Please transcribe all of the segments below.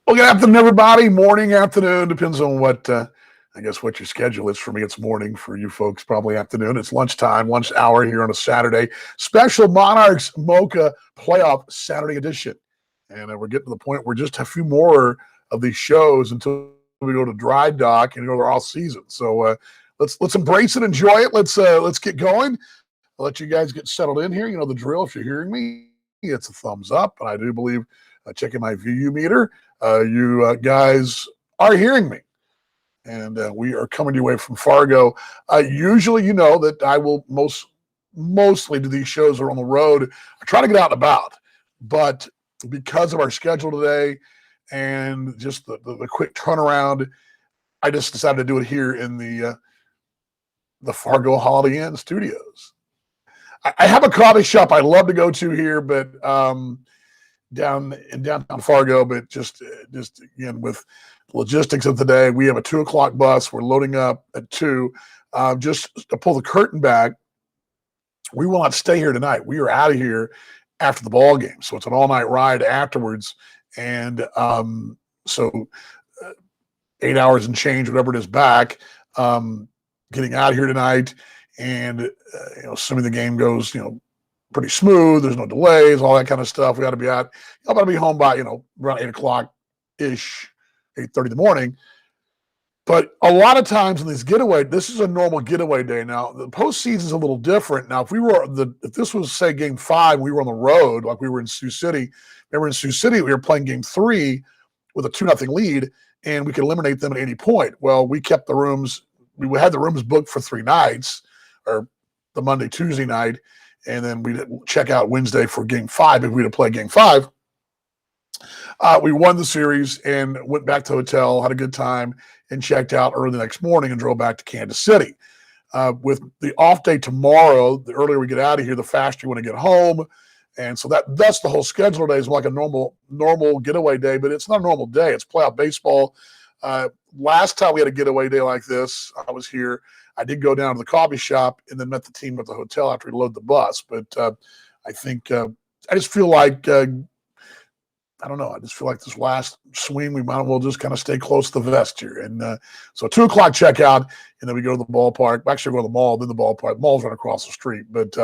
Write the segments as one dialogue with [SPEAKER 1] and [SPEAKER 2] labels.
[SPEAKER 1] Well, good afternoon, everybody. Morning, afternoon, depends on what, I guess, what your schedule is. For me, it's morning. For you folks, probably afternoon. It's lunchtime, lunch hour here on a Saturday. Special Monarchs Mocha Playoff Saturday edition. And we're getting to the point where just a few more of these shows until we go to dry dock and go to our off season. So let's embrace it, enjoy it. Let's get going. I'll let you guys get settled in here. You know the drill. If you're hearing me, it's a thumbs up. And I do believe, checking my view meter, you guys are hearing me. And we are coming to you away from Fargo. Usually, you know that I will mostly do these shows are on the road. I try to get out and about. But because of our schedule today and just the quick turnaround, I just decided to do it here in the Fargo Holiday Inn studios. I have a coffee shop I love to go to here, but down in downtown Fargo, but just again with logistics of the day, we have a 2:00 bus. We're loading up at 2. Just to pull the curtain back, we will not stay here tonight. We are out of here after the ball game, so it's an all-night ride afterwards, and so 8 hours and change, whatever it is, back. Getting out of here tonight. And, assuming the game goes, pretty smooth, there's no delays, all that kind of stuff. We got to be out. I'm going to be home by, around 8 o'clock-ish, 8:30 in the morning. But a lot of times in this is a normal getaway day. Now, the postseason is a little different. Now, if this was, say, game 5, we were on the road, like we were in Sioux City. Remember in Sioux City, we were playing game 3 with a 2-0 lead, and we could eliminate them at any point. Well, we kept the rooms. We had the rooms booked for 3 nights, or the Monday, Tuesday night, and then we'd check out Wednesday for game 5 if we'd have played game 5. We won the series and went back to the hotel, had a good time, and checked out early the next morning and drove back to Kansas City. With the off day tomorrow, the earlier we get out of here, the faster you want to get home. And so that's the whole schedule today is like a normal getaway day, but it's not a normal day. It's playoff baseball. Last time we had a getaway day like this, I was here. I did go down to the coffee shop and then met the team at the hotel after we loaded the bus. But I think I just feel like, I don't know. I just feel like this last swing, we might as well just kind of stay close to the vest here. And so 2:00 checkout, and then we go to the ballpark. We actually go to the mall, then the ballpark. The mall's right across the street. But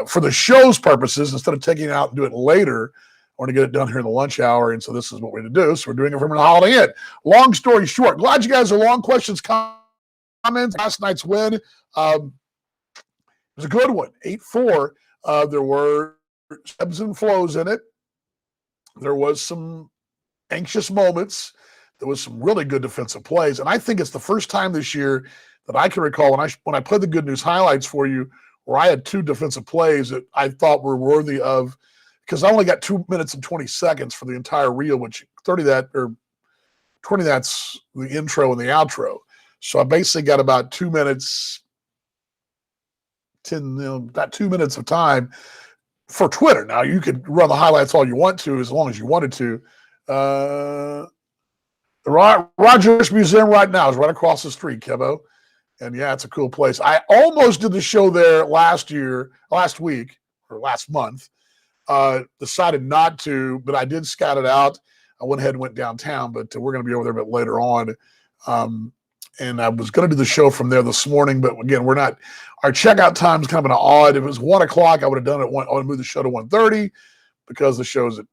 [SPEAKER 1] for the show's purposes, instead of taking it out and do it later, I want to get it done here in the lunch hour, and so this is what we're going to do. So we're doing it from the Holiday Inn. Long story short, glad you guys are long. Questions, comments. Last night's win, it was a good one, 8-4. There were ebbs and flows in it. There was some anxious moments. There was some really good defensive plays, and I think it's the first time this year that I can recall when I played the Good News highlights for you, where I had 2 defensive plays that I thought were worthy of. Because I only got 2 minutes and 20 seconds for the entire reel, which 20 that's the intro and the outro. So I basically got about 2 minutes, about 2 minutes of time for Twitter. Now you could run the highlights all you want to, as long as you wanted to. The Rogers Museum right now is right across the street, Kevo. And yeah, it's a cool place. I almost did the show there last month. Decided not to, but I did scout it out. I went ahead and went downtown, but we're going to be over there a bit later on. And I was going to do the show from there this morning, but again, we're not. Our checkout time is kind of an odd. If it was 1 o'clock, I would have done it. I would have moved the show to 1:30 because the show's at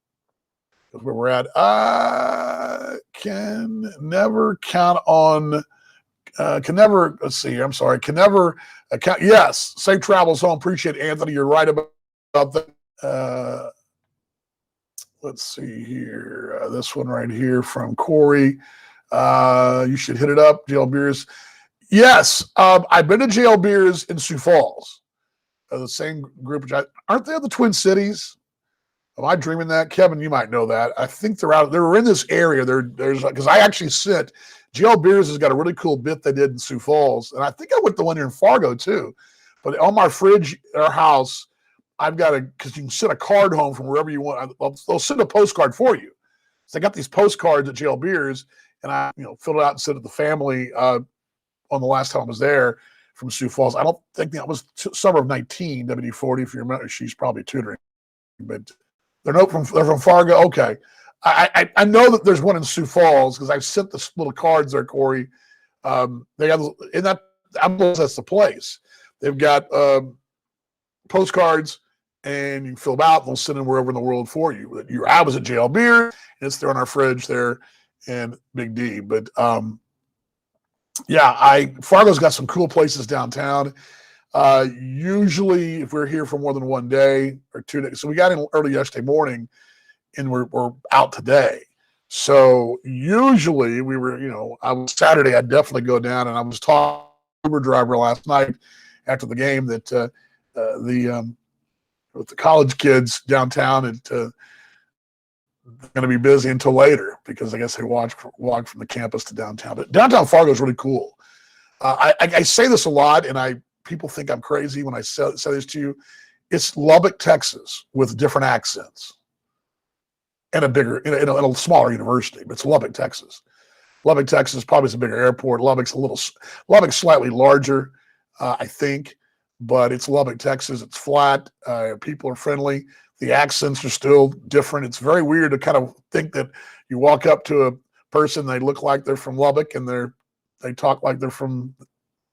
[SPEAKER 1] where we're at. I can never count on. Can never. Let's see. I'm sorry. Can never count. Yes. Safe travels home. Appreciate it, Anthony. You're right about that. Let's see here. This one right here from Corey. You should hit it up, JL Beers. Yes, I've been to JL Beers in Sioux Falls. The same group. Aren't they the Twin Cities? Am I dreaming that? Kevin, you might know that. I think they're out. They're in this area. There's because I actually sent JL Beers has got a really cool bit they did in Sioux Falls, and I think I went to one here in Fargo too. But on my fridge at our house, I've got because you can send a card home from wherever you want. They'll send a postcard for you. So I got these postcards at JL Beers, and I filled it out and sent it to the family on the last time I was there from Sioux Falls. I don't think that was summer of 19, WD-40. If you remember, she's probably tutoring, but they're from Fargo. Okay. I know that there's one in Sioux Falls because I've sent the little cards there, Corey. They have in that, I don't know if that's the place. They've got postcards, and you can fill them out, and they'll send them wherever in the world for you. I was at JL Beer, and it's there on our fridge there, and Big D. But yeah, Fargo's got some cool places downtown. Usually, if we're here for more than one day or 2 days, so we got in early yesterday morning, and we're out today. So usually we were, I was Saturday, I'd definitely go down, and I was talking to the Uber driver last night after the game that with the college kids downtown, and they're going to be busy until later because I guess they walk from the campus to downtown. But downtown Fargo is really cool. I say this a lot, and people think I'm crazy when I say this to you. It's Lubbock, Texas, with different accents, and a bigger, in a smaller university. But it's Lubbock, Texas. Lubbock, Texas probably is a bigger airport. Lubbock's slightly larger, I think, but it's Lubbock, Texas. It's flat. People are friendly. The accents are still different. It's very weird to kind of think that you walk up to a person, they look like they're from Lubbock, and they talk like they're from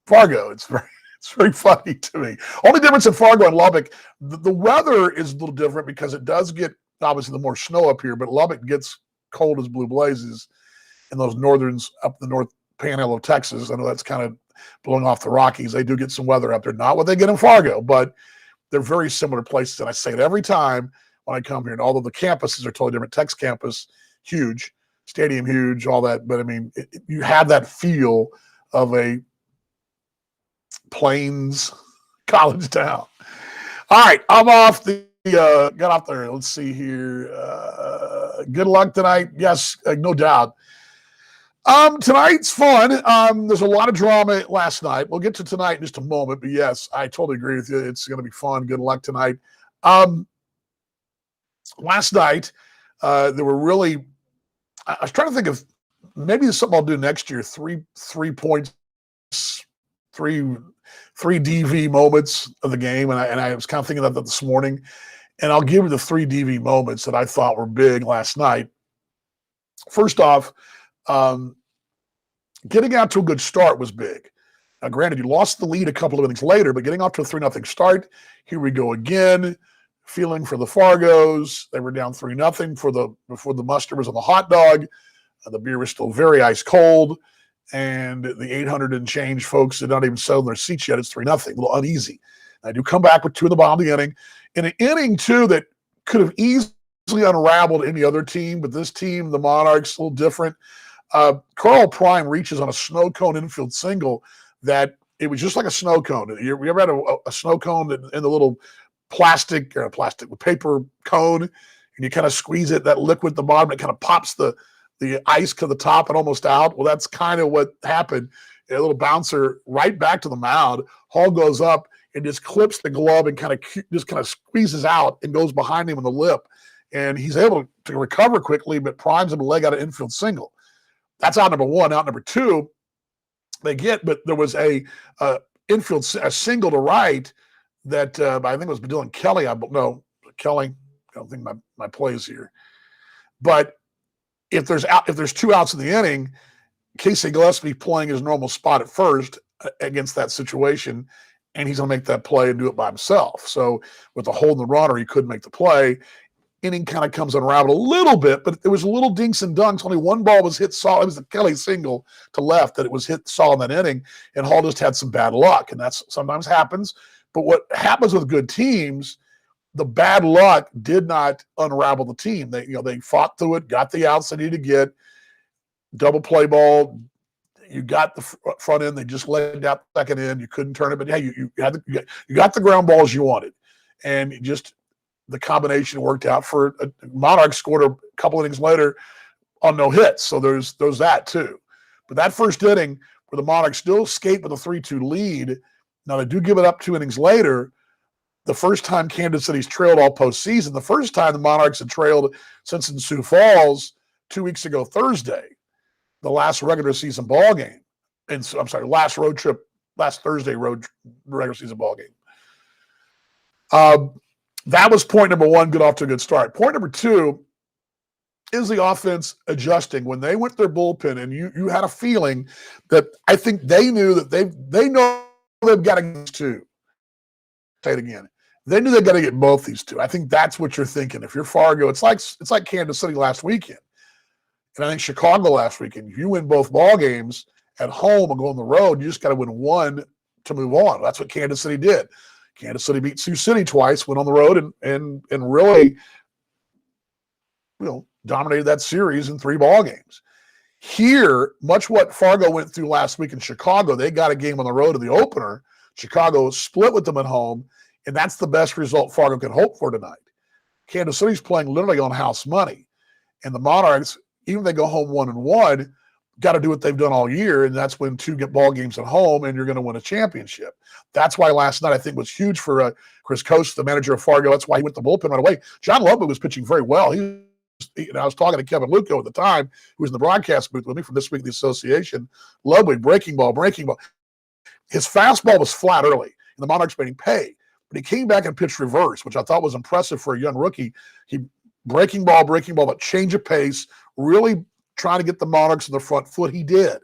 [SPEAKER 1] Fargo. It's very funny to me. Only difference in Fargo and Lubbock, the weather is a little different because it does get, obviously, the more snow up here, but Lubbock gets cold as blue blazes in those northerns up the north panhandle of Texas. I know that's kind of blowing off the Rockies. They do get some weather up there. Not what they get in Fargo, but they're very similar places. And I say it every time when I come here. And although the campuses are totally different, Tech's campus, huge, stadium huge, all that. But I mean, you have that feel of a Plains college town. All right, I'm off got off there. Let's see here. Good luck tonight. Yes, no doubt. Tonight's fun. There's a lot of drama last night. We'll get to tonight in just a moment, but yes, I totally agree with you. It's going to be fun. Good luck tonight. Last night, there were really, I was trying to think of maybe it's something I'll do next year. Three points, three DV moments of the game. And I was kind of thinking about that this morning, and I'll give you the 3 DV moments that I thought were big last night. First off, getting out to a good start was big. Now, granted, you lost the lead a couple of innings later, but getting off to a 3-0 start, here we go again. Feeling for the Fargos. They were down 3-0 before the mustard was on the hot dog. The beer was still very ice cold, and the 800 and change folks did not even settle in their seats yet. It's 3-0, a little uneasy. I do come back with 2 in the bottom of the inning. In an inning, too, that could have easily unraveled any other team, but this team, the Monarchs, a little different. Carl Prime reaches on a snow cone infield single that it was just like a snow cone. You ever had a snow cone in the little plastic paper cone, and you kind of squeeze it, that liquid at the bottom, it kind of pops the ice to the top and almost out? Well, that's kind of what happened. A little bouncer right back to the mound. Hall goes up and just clips the glove and kind of squeezes out and goes behind him in the lip. And he's able to recover quickly, but primes him a leg out of infield single. That's out number 1. Out number 2, but there was a infield single to right that I think it was Dylan Kelly. Kelly. I don't think my play is here. But if there's 2 outs in the inning, Casey Gillespie playing his normal spot at first against that situation, and he's going to make that play and do it by himself. So with the hole in the runner, he couldn't make the play. Inning kind of comes unraveled a little bit, but it was a little dinks and dunks. Only one ball was hit solid. It was the Kelly single to left that it was hit solid in that inning, and Hall just had some bad luck, and that's sometimes happens. But what happens with good teams, the bad luck did not unravel the team. They fought through it, got the outs they needed to get, double play ball. You got the front end. They just laid out the second end. You couldn't turn it, but hey, you got the ground balls you wanted, and the combination worked out for Monarchs scored a couple innings later on no hits. So there's that too. But that first inning where the Monarchs still skate with a 3-2 lead, now they do give it up 2 innings later. The first time Kansas City's trailed all postseason, the first time the Monarchs had trailed since in Sioux Falls 2 weeks ago Thursday, the last regular season ball game. Last Thursday road regular season ball game. That was point number 1, get off to a good start. Point number 2, is the offense adjusting? When they went their bullpen, and you had a feeling that I think they knew that they know they've got to get two. Say it again. They knew they got to get both these two. I think that's what you're thinking. If you're Fargo, it's like Kansas City last weekend, and I think Chicago last weekend. If you win both ball games at home and go on the road, you just got to win one to move on. That's what Kansas City did. Kansas City beat Sioux City twice, went on the road and really, dominated that series in 3 ball games. Here, much what Fargo went through last week in Chicago, they got a game on the road in the opener. Chicago split with them at home, and that's the best result Fargo can hope for tonight. Kansas City's playing literally on house money, and the Monarchs, even if they go home 1-1, got to do what they've done all year, and that's win 2 ball games at home, and you're going to win a championship. That's why last night I think was huge for Chris Coast, the manager of Fargo. That's why he went the bullpen right away. John Ludwig was pitching very well. I was talking to Kevin Luco at the time, who was in the broadcast booth with me from This Week in the Association. Ludwig, breaking ball. His fastball was flat early, and the Monarchs made him pay. But he came back and pitched reverse, which I thought was impressive for a young rookie. He breaking ball, but change of pace, really trying to get the Monarchs in the front foot. He did.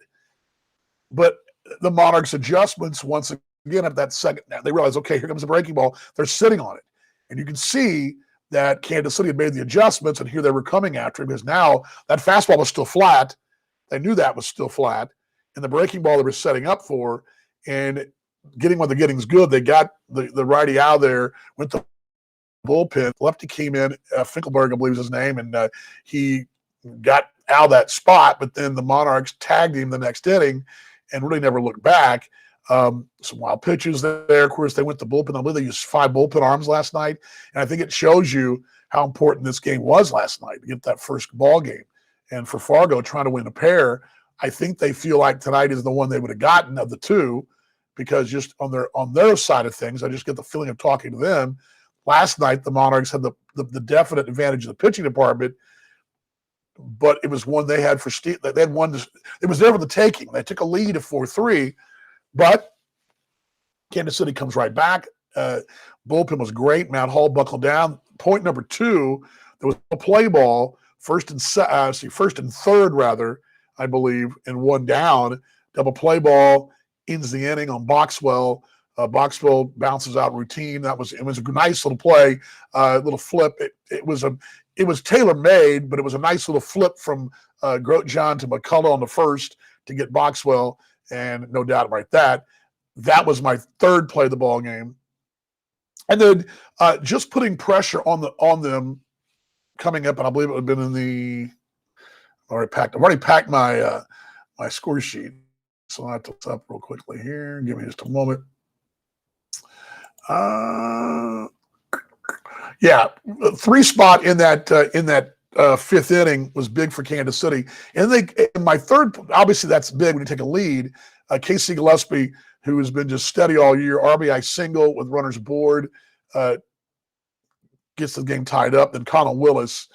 [SPEAKER 1] But the Monarchs' adjustments, once again, at that second, they realized, okay, here comes the breaking ball. They're sitting on it. And you can see that Kansas City had made the adjustments, and here they were coming after him, because now that fastball was still flat. They knew that was still flat. And the breaking ball they were setting up for, and getting when the getting's good, they got the righty out there, went to bullpen. Lefty came in, Finkelberg, I believe is his name, and he got out of that spot, but then the Monarchs tagged him the next inning and really never looked back. Some wild pitches there. Of course, they went to bullpen. I believe they used 5 bullpen arms last night, and I think it shows you how important this game was last night to get that first ball game. And for Fargo, trying to win a pair, I think they feel like tonight is the one they would have gotten of the two, because just on their side of things, I just get the feeling of talking to them. Last night, the Monarchs had the definite advantage of the pitching department, but it was one they had for Steve. They had one. It was there for the taking. They took a lead of 4-3, but Kansas City comes right back. Bullpen was great. Matt Hall buckled down. Point number 2, there was a play ball, first and third rather, I believe, and 1 down. Double play ball ends the inning on Boxwell. Boxwell bounces out routine. It was a nice little play, little flip. It was tailor-made, but it was a nice little flip from Grotjean to McCullough on the first to get Boxwell, and no doubt about that. That was my 3rd play of the ball game. And then just putting pressure on them coming up, and I believe it would have been in the I've already packed my my score sheet, so I'll have to look up real quickly here. Give me just a moment. Yeah, 3 spot in that 5th inning was big for Kansas City. And my 3rd, obviously that's big when you take a lead. Casey Gillespie, who has been just steady all year, RBI single with runners aboard, gets the game tied up. Then Connell Willis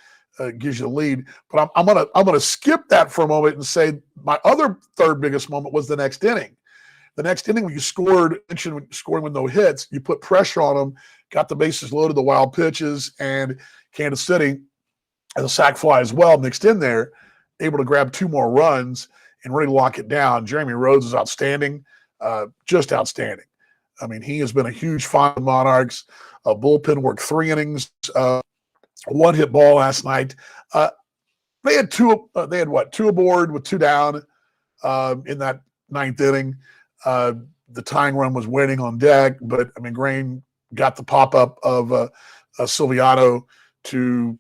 [SPEAKER 1] gives you the lead. But I'm gonna skip that for a moment and say my other 3rd biggest moment was the next inning. The next inning, when you scoring with no hits, you put pressure on them, got the bases loaded, the wild pitches, and Kansas City, as a sac fly as well, mixed in there, able to grab 2 more runs and really lock it down. Jeremy Rhodes is outstanding, just outstanding. I mean, he has been a huge find of Monarchs. Bullpen worked 3 innings, 1 hit ball last night. They had 2 aboard with 2 down in that 9th inning. The tying run was waiting on deck, but I mean, Grain got the pop up of Silviano to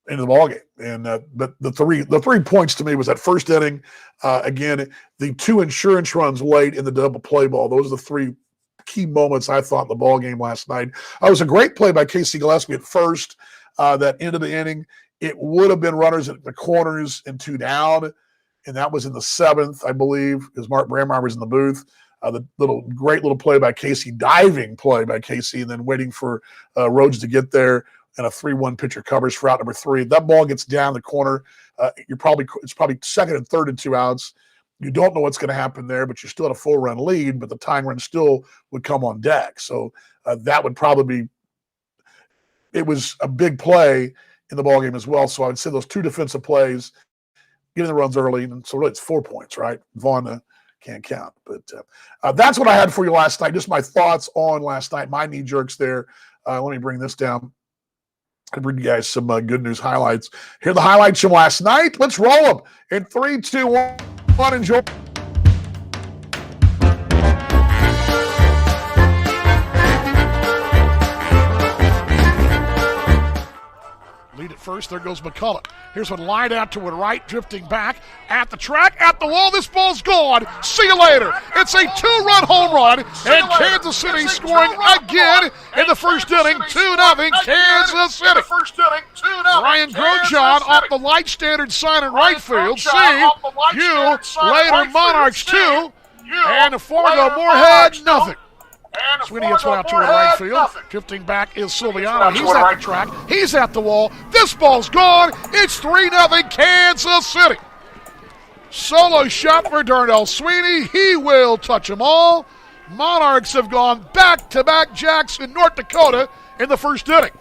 [SPEAKER 1] into the ballgame. And but the three points to me was that first inning. Again, the 2 insurance runs late in the double play ball. Those are the 3 key moments I thought in the ball game last night. It was a great play by Casey Gillespie at first. That end of the inning, it would have been runners at the corners and 2 down. And that was in the 7th, I believe, because Mark Brammeyer was in the booth. The great little play by Casey, diving play by Casey, and then waiting for Rhodes to get there, and a 3-1 pitcher covers for out number 3. That ball gets down the corner. It's probably 2nd and 3rd and 2 outs. You don't know what's going to happen there, but you still had a 4-run lead, but the tying run still would come on deck. So that would probably be – it was a big play, in the ballgame as well. So I would say those two defensive plays, getting the runs early, and so really it's 4 points, right? Vaughn can't count. But that's what I had for you last night. Just my thoughts on last night, my knee jerks there. Let me bring this down. I bring you guys some good news highlights. Here are the highlights from last night. Let's roll them in 3, 2, 1. Enjoy.
[SPEAKER 2] Lead at first. There goes McCullough. Here's one lined out to a right, drifting back at the track, at the wall. This ball's gone. See you later. It's a 2-run home run, and Kansas City scoring again in the first inning. 2-0 Kansas City. Ryan Grosjean off the light standard sign in right field. See you later, Monarchs 2, and Fargo Moorhead nothing. Sweeney gets one out toward right field. Drifting back is Silviano. He's at the track. He's at the wall. This ball's gone. It's 3-0 Kansas City. Solo shot for Darnell Sweeney. He will touch them all. Monarchs have gone back-to-back jacks in North Dakota in the first inning.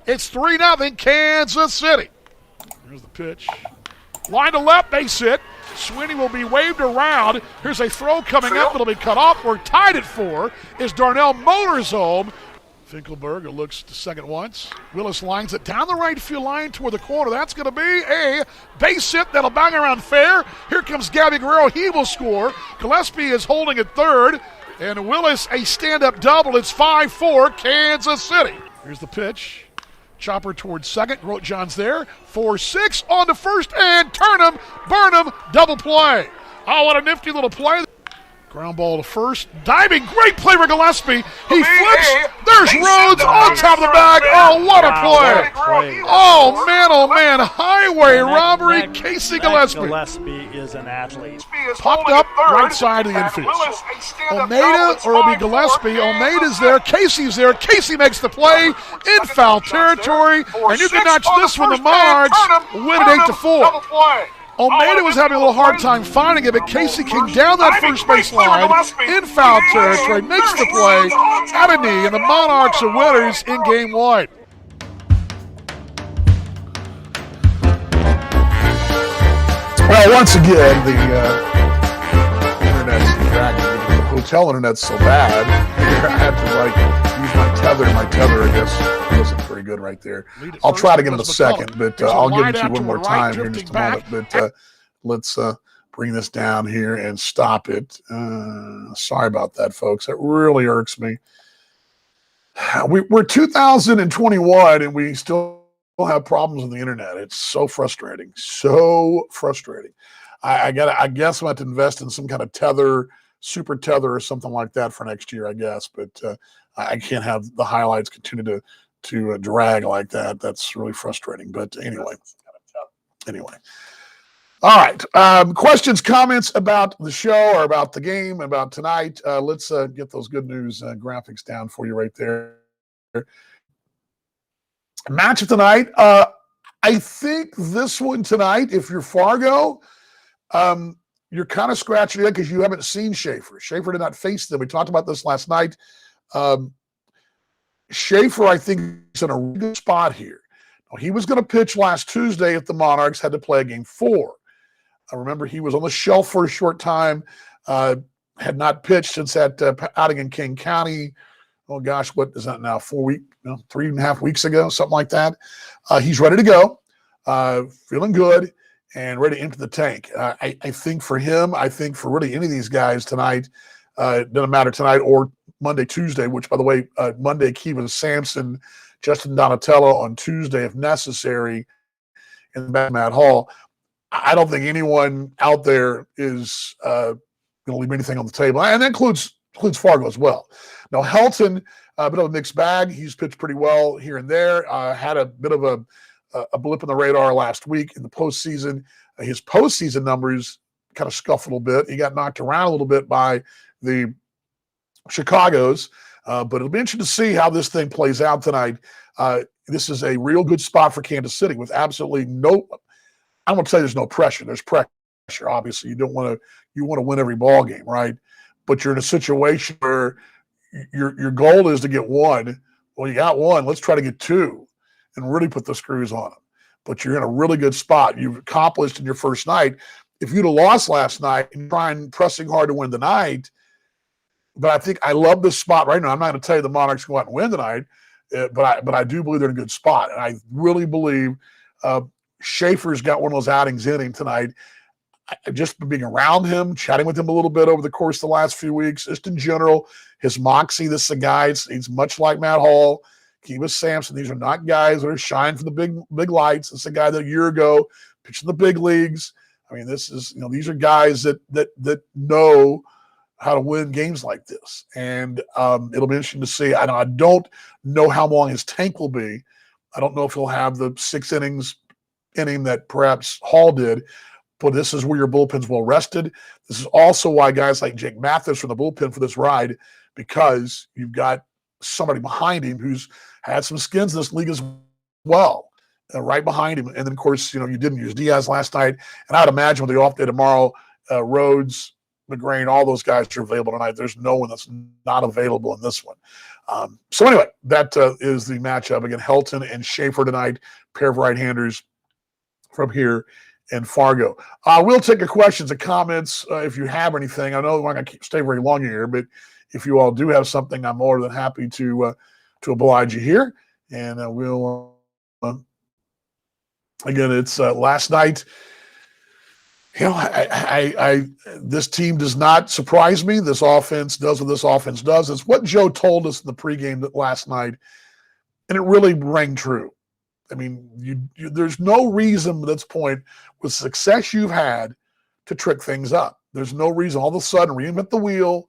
[SPEAKER 2] It's 3-0 Kansas City. Here's the pitch. Line to left, base hit. Sweeney will be waved around. Here's a throw coming up. It'll be cut off. We're tied at 4. Is Darnell Motors home? Finkelberg looks to second once. Willis lines it down the right field line toward the corner. That's going to be a base hit that'll bang around fair. Here comes Gabby Guerrero. He will score. Gillespie is holding at third. And Willis a stand-up double. It's 5-4 Kansas City. Here's the pitch. Chopper towards second. Grosjean's there. 4-6 on to first, and turn him, burn him, double play. Oh, what a nifty little play. Ground ball to first. Diving, great play for Gillespie. He flips. There's Rhodes on top of the bag. Oh, what a play. Oh, man. Highway robbery. Casey Gillespie.
[SPEAKER 3] Gillespie is an athlete.
[SPEAKER 2] Popped up right side of the infield. Almeida, or it'll be Gillespie. Almeida's there. Casey's there. Casey makes the play in foul territory. And you can notch this one. The Monarchs win it 8-4. Almeida was having a little hard time finding it, but Casey came down that first base line in foul territory, makes the play at a knee, and the Monarchs are winners in Game 1.
[SPEAKER 1] Well, once again, the internet's dragging. The hotel internet's so bad, I had to use my tether. My tether, I guess, wasn't pretty good right there. I'll try to get it in a second, but I'll give it to you one more time here in just a moment. But let's bring this down here and stop it. Sorry about that, folks. It really irks me. We're 2021, and we still have problems with the internet. It's so frustrating. So frustrating. I guess I'm going to have to invest in some kind of tether, super tether or something like that for next year, I guess. But I can't have the highlights continue to drag like that. That's really frustrating. But anyway. All right. Questions, comments about the show or about the game, about tonight. Let's get those good news graphics down for you right there. Match of tonight. I think this one tonight, if you're Fargo, you're kind of scratching your head because you haven't seen Schaefer. Schaefer did not face them. We talked about this last night. Schaefer, I think, is in a really good spot here. Now, he was going to pitch last Tuesday if the Monarchs had to play Game 4. I remember he was on the shelf for a short time, had not pitched since that outing in King County. Oh, gosh, what is that now? 3.5 weeks ago, something like that. He's ready to go, feeling good, and ready to empty the tank. I think for him, I think for really any of these guys tonight, it doesn't matter tonight or Monday, Tuesday, which, by the way, Monday, Kevin Sampson, Justin Donatello on Tuesday, if necessary, in the back of Matt Hall. I don't think anyone out there is going to leave anything on the table, and that includes Fargo as well. Now, Helton, a bit of a mixed bag. He's pitched pretty well here and there. Had a bit of a blip in the radar last week in the postseason. His postseason numbers kind of scuffed a little bit. He got knocked around a little bit by the Chicago's, but it'll be interesting to see how this thing plays out tonight. This is a real good spot for Kansas City with absolutely no – I don't want to say there's no pressure. There's pressure, obviously. You want to win every ball game, right? But you're in a situation where your goal is to get one. Well, you got one. Let's try to get two and really put the screws on them. but you're in a really good spot. You've accomplished in your first night. If you'd have lost last night and trying pressing hard to win tonight, but I think I love this spot right now. I'm not going to tell you the Monarchs go out and win tonight, but I do believe they're in a good spot, and I really believe Schaefer's got one of those outings in him tonight. Just being around him, chatting with him a little bit over the course of the last few weeks, just in general, his moxie. This is a guy. He's much like Matt Hall, Kiva Sampson. These are not guys that are shining for the big lights. This is a guy that a year ago pitched in the big leagues. I mean, this is these are guys that know how to win games like this, and it'll be interesting to see. I don't know how long his tank will be. I don't know if he'll have the 6 innings inning that perhaps Hall did, but this is where your bullpen's well rested. This is also why guys like Jake Mathis from the bullpen for this ride, because you've got somebody behind him who's had some skins in this league as well, right behind him. And then, of course, you didn't use Diaz last night, and I'd imagine with the off day tomorrow, Rhodes, McGrain, all those guys are available tonight. There's no one that's not available in this one. So anyway, that is the matchup. Again, Helton and Schaefer tonight, pair of right-handers from here in Fargo. We'll take your questions and comments if you have anything. I know we're not going to stay very long here, but if you all do have something, I'm more than happy to oblige you here. And we'll again, it's last night. This team does not surprise me. This offense does what this offense does. It's what Joe told us in the pregame last night, and it really rang true. I mean, there's no reason at this point, with success you've had, to trick things up. There's no reason all of a sudden reinvent the wheel.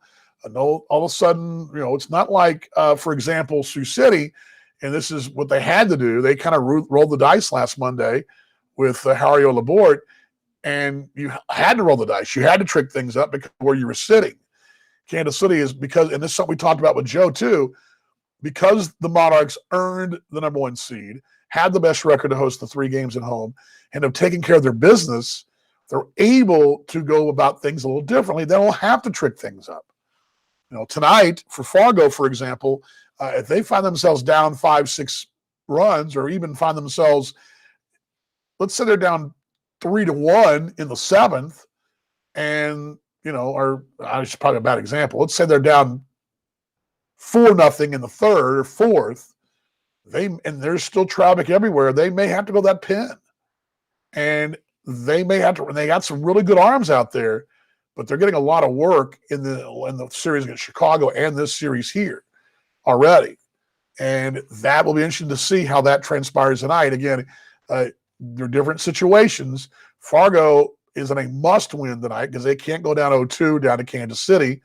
[SPEAKER 1] All of a sudden, it's not like, for example, Sioux City, and this is what they had to do. They kind of rolled the dice last Monday with Hario Laborde, and you had to roll the dice. You had to trick things up because of where you were sitting. Kansas City is because, and this is something we talked about with Joe too, because the Monarchs earned the number 1 seed, had the best record to host the 3 games at home, and have taken care of their business, they're able to go about things a little differently. They don't have to trick things up. Tonight for Fargo, for example, if they find themselves down 5-6 runs, or even find themselves, let's say they're down 3-1 in the 7th, and or it's probably a bad example. Let's say they're down 4-0 in the 3rd or 4th. And there's still traffic everywhere. They may have to go that pin, and they may have to. And they got some really good arms out there, but they're getting a lot of work in the series against Chicago and this series here already, and that will be interesting to see how that transpires tonight. Again, they're different situations. Fargo is in a must-win tonight because they can't go down 0-2 down to Kansas City.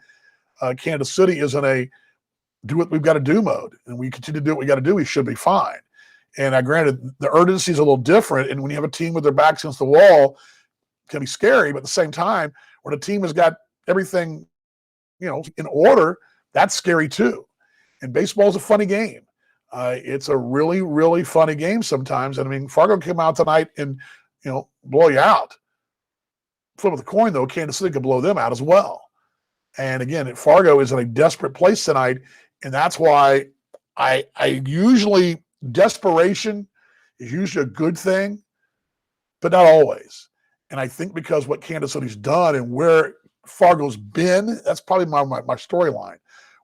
[SPEAKER 1] Kansas City is in a do what we've got to do mode, and we continue to do what we got to do, we should be fine. And granted, the urgency is a little different, and when you have a team with their backs against the wall, it can be scary, but at the same time, when a team has got everything, in order, that's scary too. And baseball is a funny game. It's a really, really funny game sometimes. And Fargo came out tonight and, blow you out. Flip of the coin, though, Kansas City could blow them out as well. And again, Fargo is in a desperate place tonight. And that's why I usually, desperation is usually a good thing, but not always. And I think because what Kansas City's done and where Fargo's been, that's probably my storyline.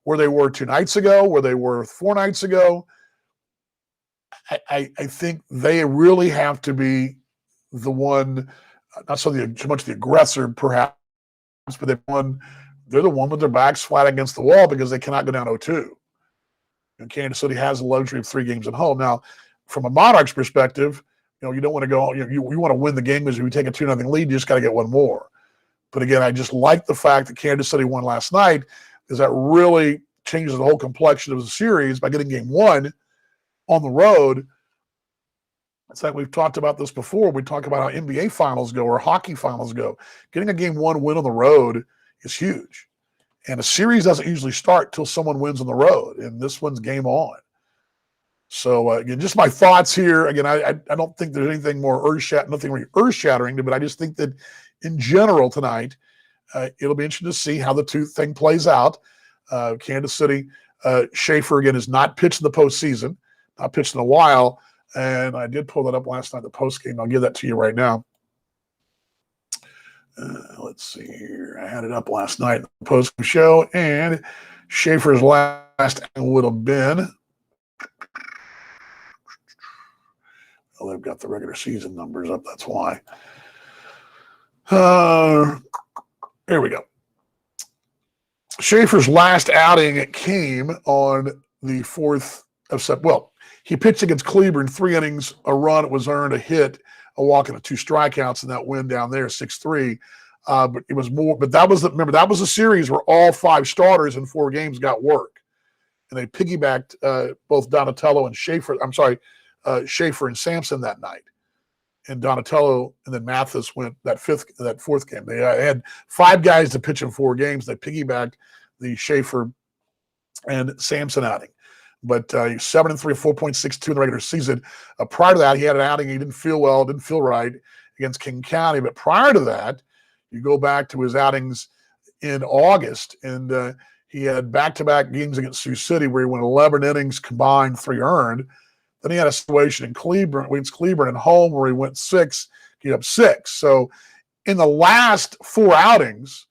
[SPEAKER 1] Where they were 2 nights ago, where they were 4 nights ago, I think they really have to be the one, not so much the aggressor perhaps, but they're the one with their backs flat against the wall because they cannot go down 0-2. And Kansas City has the luxury of 3 games at home. Now, from a Monarchs perspective, you don't want to go, you want to win the game because if you take a 2-0 lead, you just got to get one more. But again, I just like the fact that Kansas City won last night because that really changes the whole complexion of the series by getting game 1 on the road. It's like we've talked about this before. We talk about how NBA finals go or hockey finals go. Getting a game 1 win on the road is huge. And a series doesn't usually start till someone wins on the road, and this one's game on. So, again, just my thoughts here. Again, I don't think there's anything more nothing really earth-shattering, but I just think that in general tonight, it'll be interesting to see how the thing plays out. Kansas City, Schaefer, again, has not pitched in the postseason, not pitched in a while. And I did pull that up last night, the post game. I'll give that to you right now. Let's see here. I had it up last night, the post game show, and Schaefer's last would have been. Well, they've got the regular season numbers up. That's why. Here we go. Schaefer's last outing came on the 4th of September. Well, he pitched against Cleburne, 3 innings, a run was earned, a hit, a walk, and 2 strikeouts in that win down there, 6-3. But it was more. But that was remember that was a series where all 5 starters in 4 games got work, and they piggybacked both Donatello and Schaefer. I'm sorry, Schaefer and Sampson that night, and Donatello and then Mathis went that 4th game. They had 5 guys to pitch in 4 games. They piggybacked the Schaefer and Sampson outing. But 7-3, 4.62 in the regular season. Prior to that, he had an outing. He didn't feel well, didn't feel right against King County. But prior to that, you go back to his outings in August, and he had back-to-back games against Sioux City where he went 11 innings combined, 3 earned. Then he had a situation in Cleburne, against Cleburne at home where he went 6, he up 6. So in the last 4 outings,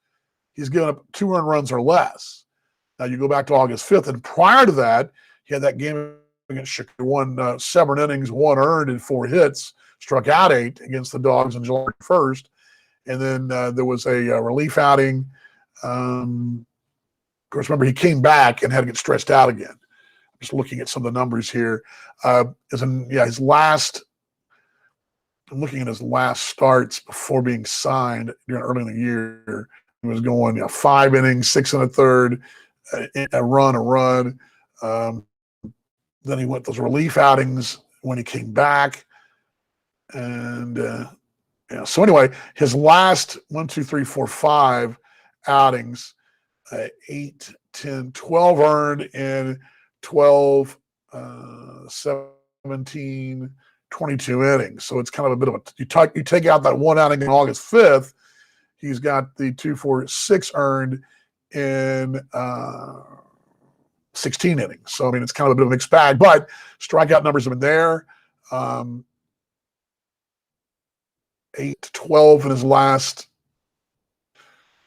[SPEAKER 1] he's given up 2 earned runs or less. Now you go back to August 5th, and prior to that, he had that game against Chicago, won 7 innings, 1 earned, and 4 hits, struck out 8 against the Dogs on July 1st. And then there was a relief outing. Of course, remember, he came back and had to get stretched out again. I'm just looking at some of the numbers here. His last – I'm looking at his last starts before being signed early in the year. He was going 5 innings, 6 1/3, a run. Then he went those relief outings when he came back. And so anyway, his last 1, 2, 3, 4, 5 outings, 8, 10, 12 earned in 12, 17, 22 innings. So it's kind of a bit of you take out that 1 outing on August 5th, he's got the 2, 4, 6 earned in 16 innings. So, I mean, it's kind of a bit of a mixed bag, but strikeout numbers have been there. 8 to 12 in his last,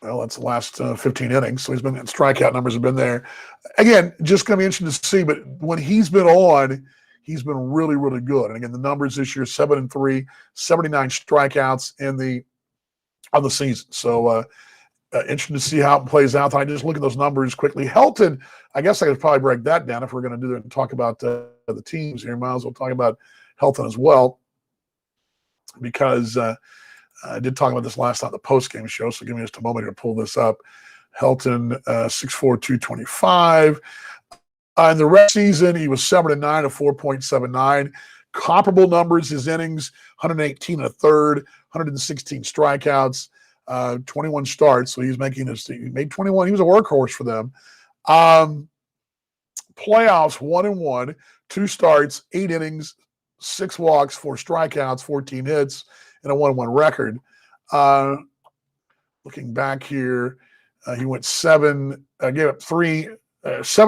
[SPEAKER 1] that's the last 15 innings. So strikeout numbers have been there. Again, just going to be interesting to see, but when he's been on, he's been really, really good. And again, the numbers this year, 7-3, 79 strikeouts on the season. So, interesting to see how it plays out. I just look at those numbers quickly. Helton, I guess I could probably break that down if we're going to do it and talk about the teams here. Might as well talk about Helton as well, because I did talk about this last night, the post-game show, so give me just a moment here to pull this up. Helton, 6'4", 225. In the rest season, he was 7-9 at 4.79. Comparable numbers, his innings, 118 1/3, 116 strikeouts. 21 starts, so he made 21. He was a workhorse for them. Playoffs, 1-1, 2 starts, 8 innings, 6 walks, 4 strikeouts, 14 hits, and a 1-1 record. Looking back here, he went 7, gave up 7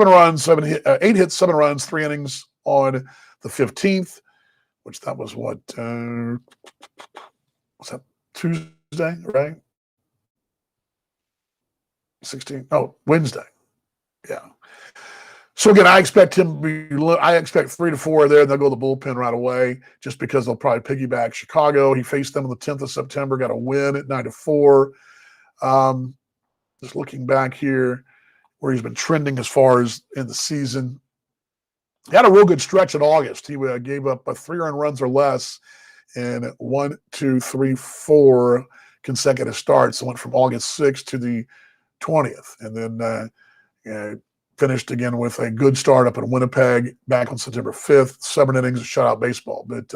[SPEAKER 1] runs, 8 hits, 7 runs, 3 innings on the 15th, which that was what, was that Tuesday, right? 16. Oh, Wednesday. Yeah. So again, I expect 3 to 4 there, and they'll go to the bullpen right away, just because they'll probably piggyback Chicago. He faced them on the 10th of September, got a win at 9-4. Just looking back here, where he's been trending as far as in the season. He had a real good stretch in August. He gave up 3 earned runs or less in 1, 2, 3, 4 consecutive starts. So went from August 6th to the 20th, and then finished again with a good start up in Winnipeg back on September 5th, 7 innings of shutout baseball. But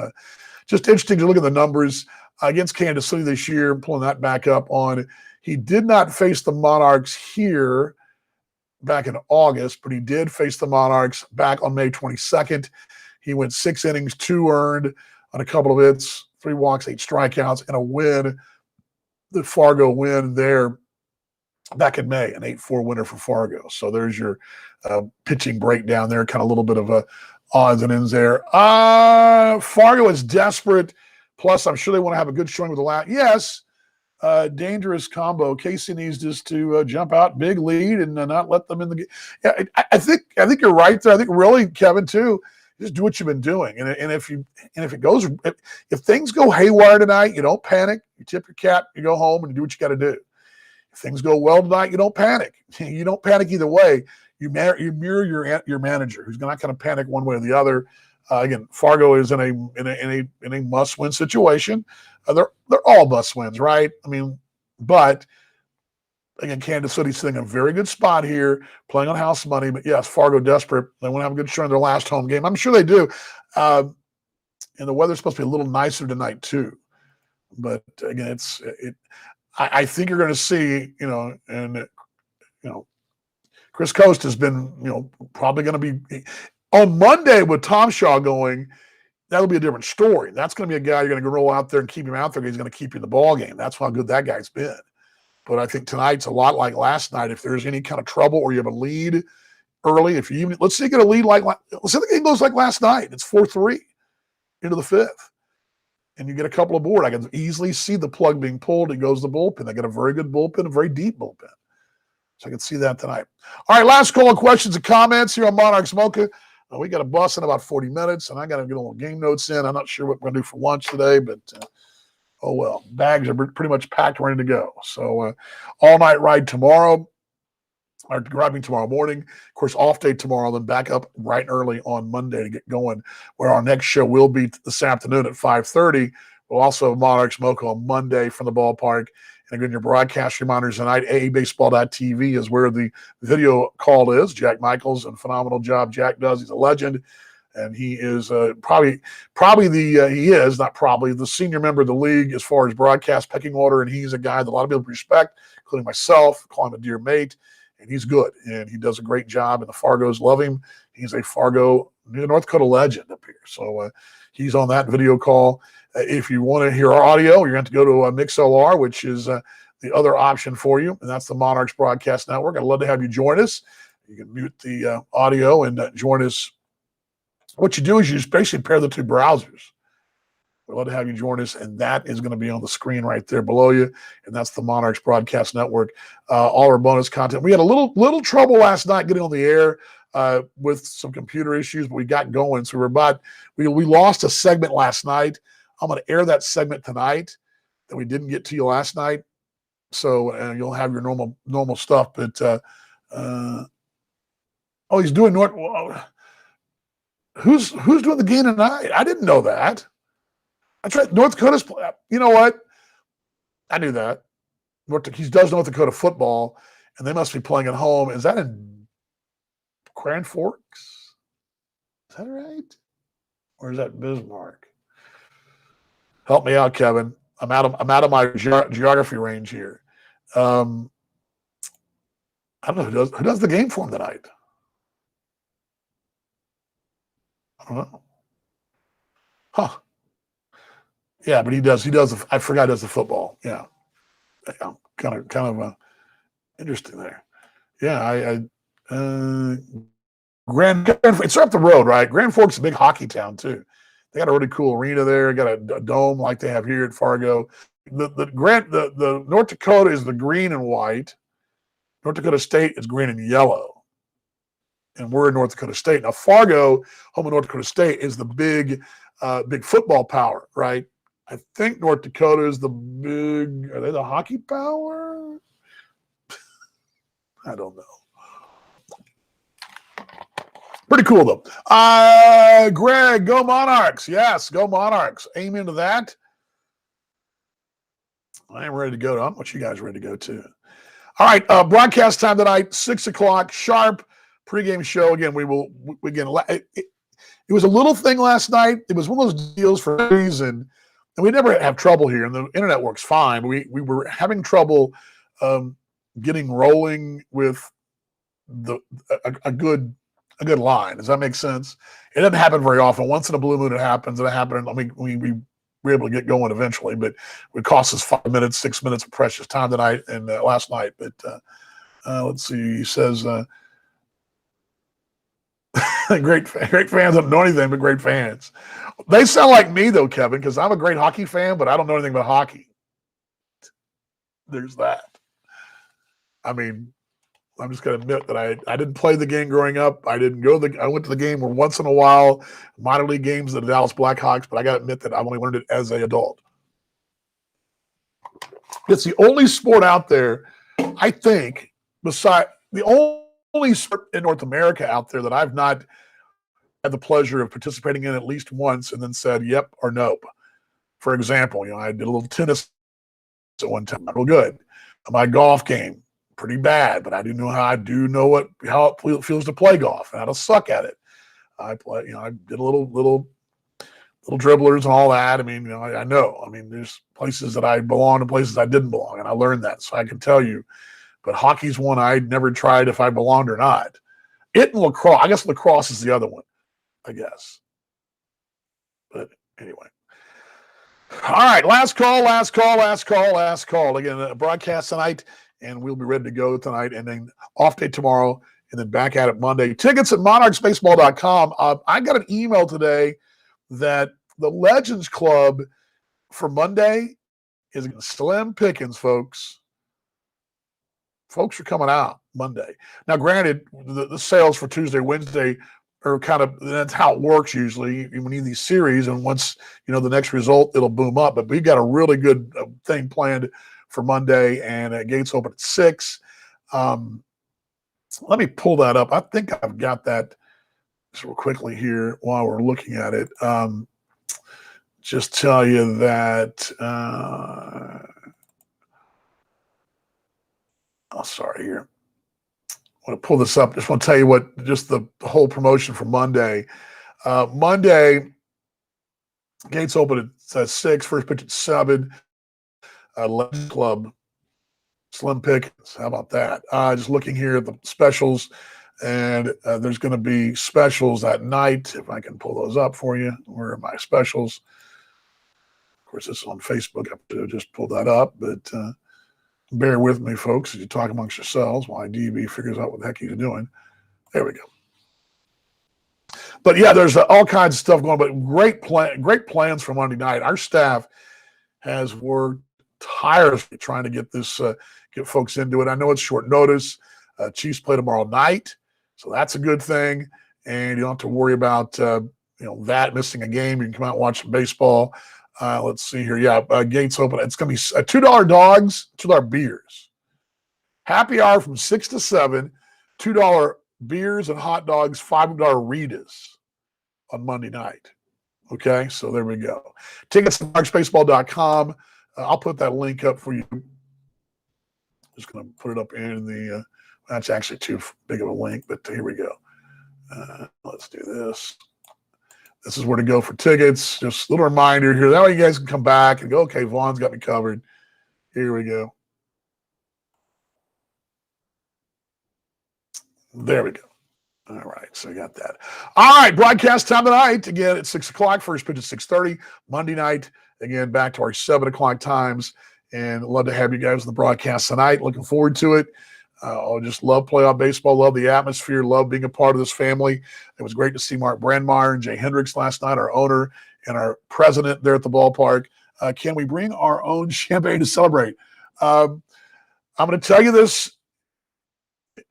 [SPEAKER 1] just interesting to look at the numbers against Kansas City this year, pulling that back up on. He did not face the Monarchs here back in August, but he did face the Monarchs back on May 22nd. He went 6 innings, 2 earned on a couple of hits, 3 walks, 8 strikeouts, and a win, the Fargo win there back in May, an 8-4 winner for Fargo. So there's your pitching breakdown there, kind of a little bit of odds and ends there. Fargo is desperate. Plus, I'm sure they want to have a good showing with the last. Yes, dangerous combo. Casey needs just to jump out, big lead, and not let them in the game. Yeah, I think you're right there. I think really, Kevin, too. Just do what you've been doing, and if things go haywire tonight, you don't panic. You tip your cap, you go home, and do what you got to do. If things go well tonight, you don't panic. You don't panic either way. You mirror your manager, who's not going to panic one way or the other. Again, Fargo is in a must-win situation. They're all must-wins, right? I mean, but again, Kansas City's sitting in a very good spot here, playing on house money. But yes, Fargo desperate. They want to have a good showing in their last home game. I'm sure they do. And the weather's supposed to be a little nicer tonight too. But again, I think you're going to see, Chris Coast has been, probably going to be on Monday with Tom Shaw going. That'll be a different story. That's going to be a guy you're going to roll out there and keep him out there. He's going to keep you in the ball game. That's how good that guy's been. But I think tonight's a lot like last night. If there's any kind of trouble or you have a lead early, let's say you get a lead let's say the game goes like last night. It's 4-3 into the fifth, and you get a couple aboard. I can easily see the plug being pulled. It goes to the bullpen. They got a very good bullpen, a very deep bullpen. So I can see that tonight. All right, last call of questions and comments here on Monarchs Mocha. We got a bus in about 40 minutes, and I got to get a little game notes in. I'm not sure what we're going to do for lunch today, but oh well. Bags are pretty much packed, ready to go. So all-night ride tomorrow, or driving tomorrow morning. Of course, off day tomorrow, then back up right early on Monday to get going, where our next show will be this afternoon at 5:30. We'll also have Monarchs Mocha on Monday from the ballpark. And again, your broadcast reminders tonight, aabaseball.tv is where the video call is. Jack Michaels, and phenomenal job Jack does. He's a legend. And he is probably the senior member of the league as far as broadcast pecking order. And he's a guy that a lot of people respect, including myself, call him a dear mate. And he's good. And he does a great job. And the Fargos love him. He's a Fargo, North Dakota legend up here. So he's on that video call. If you want to hear our audio, you're going to have to go to MixLR, which is the other option for you. And that's the Monarchs Broadcast Network. I'd love to have you join us. You can mute the audio and join us. What you do is you just basically pair the two browsers. We'd love to have you join us, and that is going to be on the screen right there below you, and that's the Monarchs Broadcast Network. All our bonus content. We had a little trouble last night getting on the air with some computer issues, but we got going. So we lost a segment last night. I'm going to air that segment tonight that we didn't get to you last night. So you'll have your normal stuff. But he's doing who's doing the game tonight? I didn't know that. That's right. North Dakota's. You know what? I knew that. He does North Dakota football, and they must be playing at home. Is that in Grand Forks? Is that right? Or is that Bismarck? Help me out, Kevin. I'm out of my geography range here. I don't know who does the game for him tonight. I don't know. Huh. Yeah, but he does. I forgot he does the football. Yeah. Kind of interesting there. Yeah, it's up the road, right? Grand Forks is a big hockey town too. They got a really cool arena there. Got a dome like they have here at Fargo. The North Dakota is the green and white. North Dakota State is green and yellow. And we're in North Dakota State. Now, Fargo, home of North Dakota State, is the big football power, right? I think North Dakota is are they the hockey power? I don't know. Pretty cool, though. Greg, go Monarchs. Yes, go Monarchs. Aim into that. I am ready to go. I want you guys ready to go, too. All right, broadcast time tonight, 6 o'clock, sharp. Pregame show. Again, it was a little thing last night. It was one of those deals for a reason. And we never have trouble here, and the internet works fine. But we were having trouble getting rolling with a good line. Does that make sense? It doesn't happen very often. Once in a blue moon, it happens, and it happened. I mean, we were able to get going eventually, but it cost us 5 minutes, 6 minutes of precious time tonight and last night. But let's see. He says Great fans don't know anything but great fans. They sound like me though, Kevin, because I'm a great hockey fan, but I don't know anything about hockey. There's that. I mean, I'm just going to admit that I didn't play the game growing up. I went to the game once in a while, minor league games of the Dallas Blackhawks, but I got to admit that I only learned it as an adult. It's the only sport out there, I think, beside the only sport in North America out there that I've not had the pleasure of participating in at least once and then said yep or nope. For example, I did a little tennis at one time, real good. My golf game, pretty bad, but I do know how it feels to play golf and how to suck at it. I did a little dribblers and all that. I mean, I know. I mean, there's places that I belong and places I didn't belong, and I learned that, so I can tell you. But hockey's one I never tried if I belonged or not. It and lacrosse. I guess lacrosse is the other one, I guess. But anyway. All right, last call. Again, a broadcast tonight, and we'll be ready to go tonight, and then off day tomorrow, and then back at it Monday. Tickets at monarchsbaseball.com. I got an email today that the Legends Club for Monday is slim pickings, folks. Folks are coming out Monday. Now, granted, the sales for Tuesday, Wednesday are that's how it works usually. We need these series, and once the next result, it'll boom up. But we've got a really good thing planned for Monday, and gates open at 6. Let me pull that up. I think I've got that just real quickly here while we're looking at it. Just tell you that. Sorry here. I want to pull this up. Just want to tell you just the whole promotion for Monday. Monday, gates open at 6, first pitch at 7. Legends Club, slim pickings. How about that? Just looking here at the specials, and there's going to be specials at night. If I can pull those up for you. Where are my specials? Of course, this is on Facebook. I have to just pull that up, but bear with me, folks, as you talk amongst yourselves while DB figures out what the heck he's doing. There we go. But yeah, there's all kinds of stuff going on, but great plans for Monday night. Our staff has worked tirelessly trying to get folks into it. I know it's short notice. Chiefs play tomorrow night, so that's a good thing. And you don't have to worry about that missing a game. You can come out and watch some baseball. Let's see here. Yeah, gates open. It's going to be $2 dogs, $2 beers. Happy hour from 6 to 7, $2 beers and hot dogs, $5 Ritas on Monday night. Okay, so there we go. Tickets at monarchsbaseball.com. I'll put that link up for you. Just going to put it up in the that's actually too big of a link, but here we go. Let's do this. This is where to go for tickets. Just a little reminder here. That way you guys can come back and go, okay, Vaughn's got me covered. Here we go. There we go. All right, so we got that. All right, broadcast time tonight. Again, at 6 o'clock. First pitch at 6:30. Monday night, again, back to our 7 o'clock times. And I'd love to have you guys on the broadcast tonight. Looking forward to it. I just love playoff baseball, love the atmosphere, love being a part of this family. It was great to see Mark Brandmeier and Jay Hendricks last night, our owner and our president there at the ballpark. Can we bring our own champagne to celebrate? I'm going to tell you this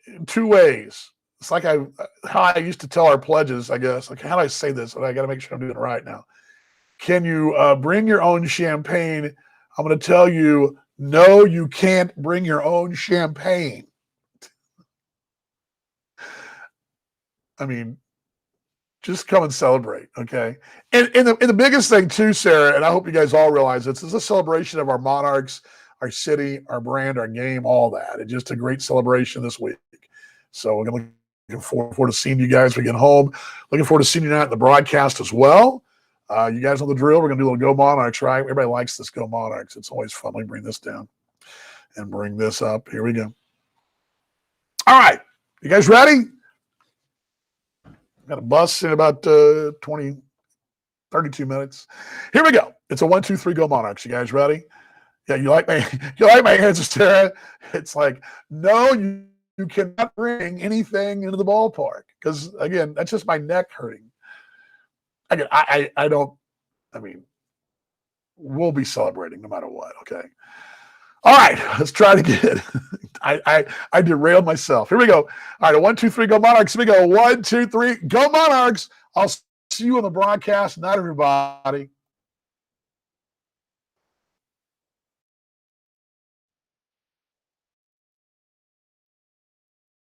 [SPEAKER 1] in 2 ways. It's like how I used to tell our pledges, I guess. Like, how do I say this? I got to make sure I'm doing it right now. Can you bring your own champagne? I'm going to tell you, no, you can't bring your own champagne. I mean, just come and celebrate, okay? And the biggest thing too, Sarah, and I hope you guys all realize this is a celebration of our Monarchs, our city, our brand, our game, all that. It's just a great celebration this week. So we're looking forward to seeing you guys when we get home. Looking forward to seeing you tonight at the broadcast as well. You guys know the drill. We're going to do a little Go Monarchs, right? Everybody likes this Go Monarchs. It's always fun. Let me bring this down and bring this up. Here we go. All right. You guys ready? Got a bus in about 32 minutes. Here we go. It's a 1, 2, 3 Go Monarchs. You guys ready? Yeah, you like my answer, Sarah? It's like, no, you you cannot bring anything into the ballpark because, again, that's just my neck hurting. Again, I don't. I mean, we'll be celebrating no matter what. Okay. All right, let's try it again. I derailed myself. Here we go. All right, a 1, 2, 3, go Monarchs. Here we go. 1, 2, 3, go Monarchs. I'll see you on the broadcast. Not everybody.